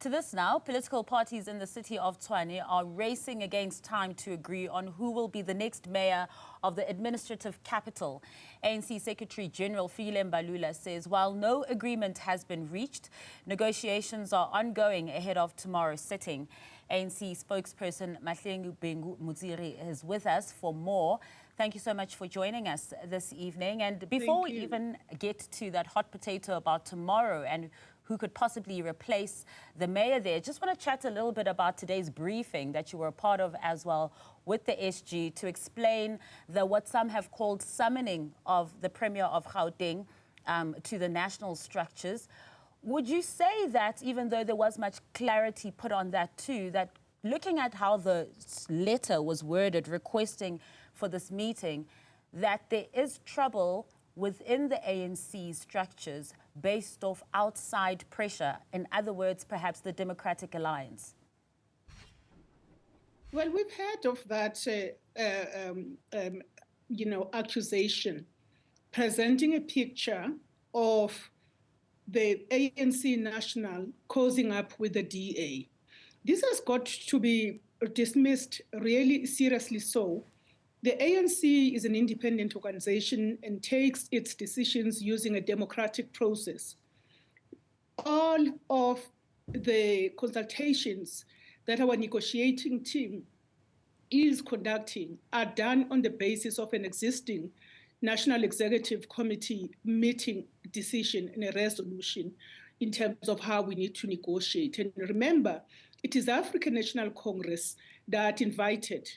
To this now, political parties in the city of Tshwane are racing against time to agree on who will be the next mayor of the administrative capital. ANC Secretary General Hellen Zille says while no agreement has been reached, negotiations are ongoing ahead of tomorrow's sitting. ANC spokesperson Mahlengi Bhengu-Motsiri is with us for more. Thank you so much for joining us this evening. And before we even get to that hot potato about tomorrow and who could possibly replace the mayor there, just want to chat a little bit about today's briefing that you were a part of as well with the SG to explain what some have called summoning of the Premier of Gauteng to the national structures. Would you say that, even though there was much clarity put on that too, that looking at how the letter was worded requesting for this meeting, that there is trouble within the ANC structures based off outside pressure, in other words, perhaps the Democratic Alliance? Well, we've heard of that, accusation, presenting a picture of the ANC National causing up with the DA. This has got to be dismissed really seriously so. The ANC is an independent organization and takes its decisions using a democratic process. All of the consultations that our negotiating team is conducting are done on the basis of an existing National Executive Committee meeting decision and a resolution in terms of how we need to negotiate. And remember, it is the African National Congress that invited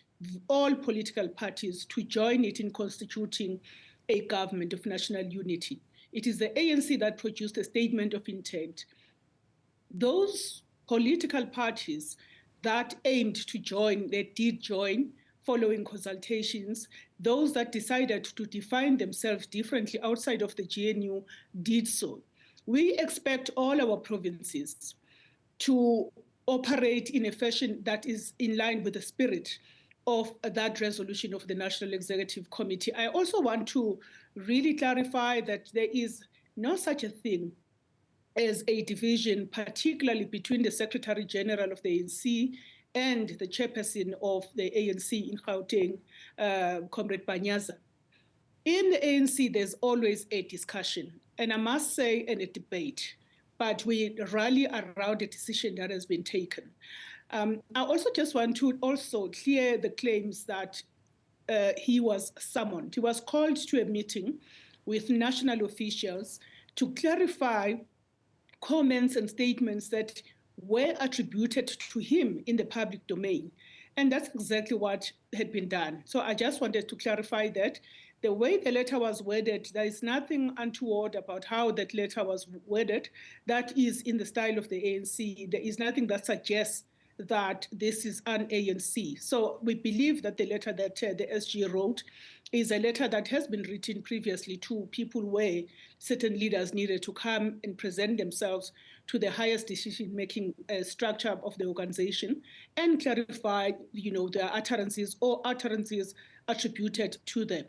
all political parties to join it in constituting a government of national unity. It is the ANC that produced a statement of intent. Those political parties that aimed to join, they did join following consultations. Those that decided to define themselves differently outside of the GNU did so. We expect all our provinces to operate in a fashion that is in line with the spirit of that resolution of the National Executive Committee. I also want to really clarify that there is no such a thing as a division, particularly between the Secretary General of the ANC and the chairperson of the ANC in Gauteng, Comrade Panyaza. In the ANC, there's always a discussion, and I must say, and a debate, but we rally around a decision that has been taken. I also just want to also clear the claims that he was summoned. He was called to a meeting with national officials to clarify comments and statements that were attributed to him in the public domain. And that's exactly what had been done. So I just wanted to clarify that. The way the letter was worded, there is nothing untoward about how that letter was worded. That is in the style of the ANC. There is nothing that suggests that this is an ANC. So we believe that the letter that the SG wrote is a letter that has been written previously to people where certain leaders needed to come and present themselves to the highest decision-making structure of the organization and clarify, their utterances or utterances attributed to them.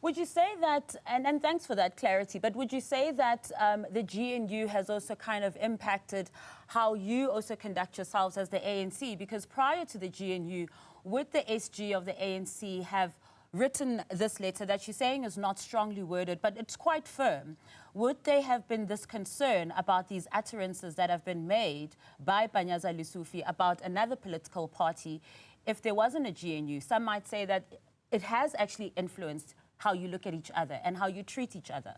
Would you say that, and thanks for that clarity, but would you say that the GNU has also kind of impacted how you also conduct yourselves as the ANC? Because prior to the GNU, would the SG of the ANC have written this letter that you're saying is not strongly worded, but it's quite firm? Would there have been this concern about these utterances that have been made by Panyaza Lesufi about another political party if there wasn't a GNU? Some might say that it has actually influenced how you look at each other and how you treat each other.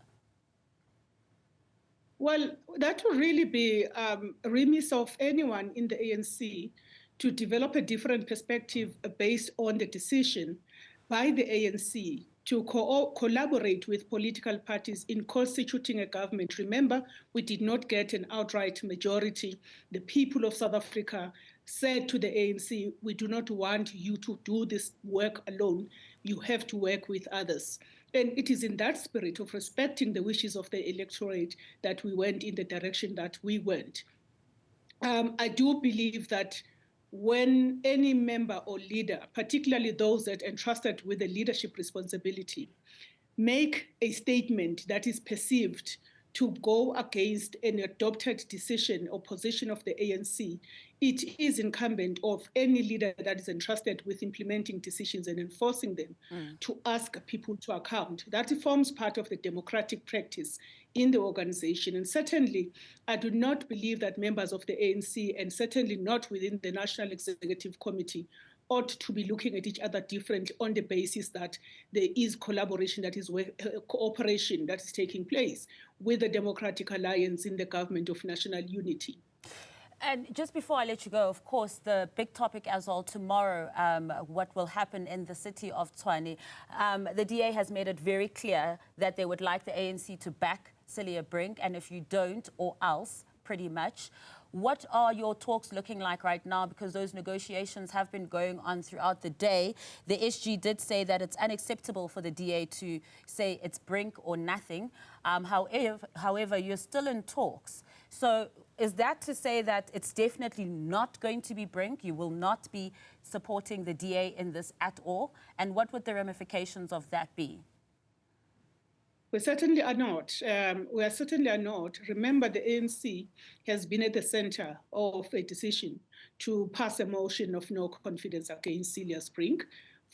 Well, that would really be remiss of anyone in the ANC to develop a different perspective based on the decision by the ANC to collaborate with political parties in constituting a government. Remember, we did not get an outright majority. The people of South Africa said to the ANC, we do not want you to do this work alone. You have to work with others. And it is in that spirit of respecting the wishes of the electorate that we went in the direction that we went. I do believe that when any member or leader, particularly those that are entrusted with the leadership responsibility, make a statement that is perceived to go against an adopted decision or position of the ANC, it is incumbent of any leader that is entrusted with implementing decisions and enforcing them to ask people to account. That forms part of the democratic practice in the organization. And certainly, I do not believe that members of the ANC, and certainly not within the National Executive Committee, ought to be looking at each other differently on the basis that there is collaboration, that is cooperation that is taking place with the Democratic Alliance in the Government of National Unity. And just before I let you go, of course, the big topic as well tomorrow, what will happen in the city of Tshwane. The DA has made it very clear that they would like the ANC to back Celia Brink, and if you don't, or else, pretty much. What are your talks looking like right now? Because those negotiations have been going on throughout the day. The SG did say that it's unacceptable for the DA to say it's Brink or nothing. However, you're still in talks. So is that to say that it's definitely not going to be Brink? You will not be supporting the DA in this at all? And what would the ramifications of that be? We certainly are not. We certainly are not. Remember, the ANC has been at the center of a decision to pass a motion of no confidence against Celia Brink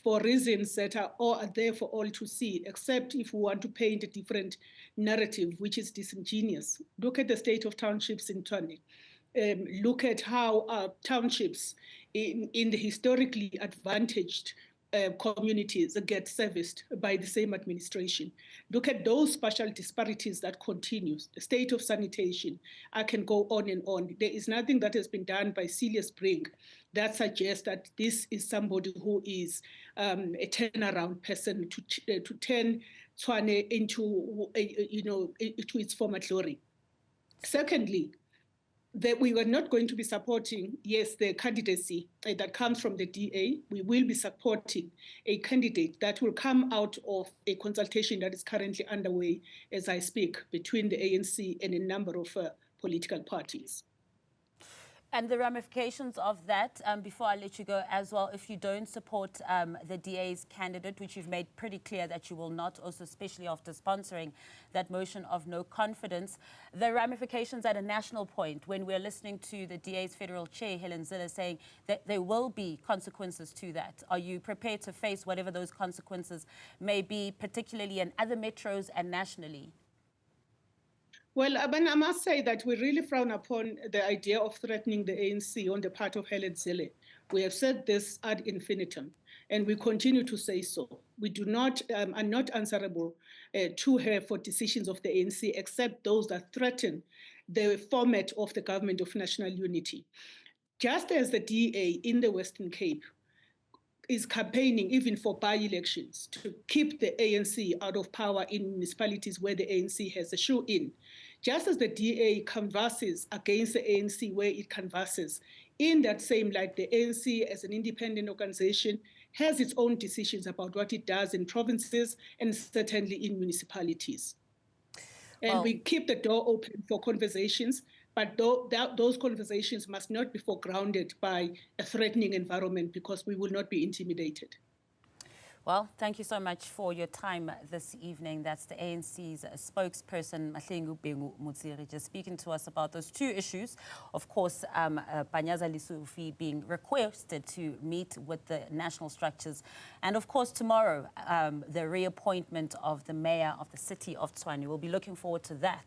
for reasons that are there for all to see, except if we want to paint a different narrative, which is disingenuous. Look at the state of townships in Tshwane. Look at how our townships in the historically advantaged communities get serviced by the same administration. Look at those spatial disparities that continue, the state of sanitation. I can go on and on. There is nothing that has been done by Celia Brink that suggests that this is somebody who is a turnaround person to turn Tshwane into, into its former glory. Secondly, that we were not going to be supporting, yes, the candidacy that comes from the DA. We will be supporting a candidate that will come out of a consultation that is currently underway as I speak between the ANC and a number of political parties. And the ramifications of that, before I let you go as well, if you don't support the DA's candidate, which you've made pretty clear that you will not, also especially after sponsoring that motion of no confidence, the ramifications at a national point, when we're listening to the DA's federal chair, Hellen Zille, saying that there will be consequences to that. Are you prepared to face whatever those consequences may be, particularly in other metros and nationally? Well, I must say that we really frown upon the idea of threatening the ANC on the part of Hellen Zille. We have said this ad infinitum, and we continue to say so. We do not are not answerable to her for decisions of the ANC, except those that threaten the format of the Government of National Unity. Just as the DA in the Western Cape is campaigning even for by-elections to keep the ANC out of power in municipalities where the ANC has a shoe in. Just as the DA canvasses against the ANC where it canvasses, in that same light, the ANC as an independent organization has its own decisions about what it does in provinces and certainly in municipalities. And we keep the door open for conversations, but those conversations must not be foregrounded by a threatening environment, because we will not be intimidated. Well, thank you so much for your time this evening. That's the ANC's spokesperson, Mahlengi Bhengu-Motsiri, just speaking to us about those two issues. Of course, Panyaza Lesufi being requested to meet with the national structures. And of course, tomorrow, the reappointment of the mayor of the city of Tshwane. We'll be looking forward to that.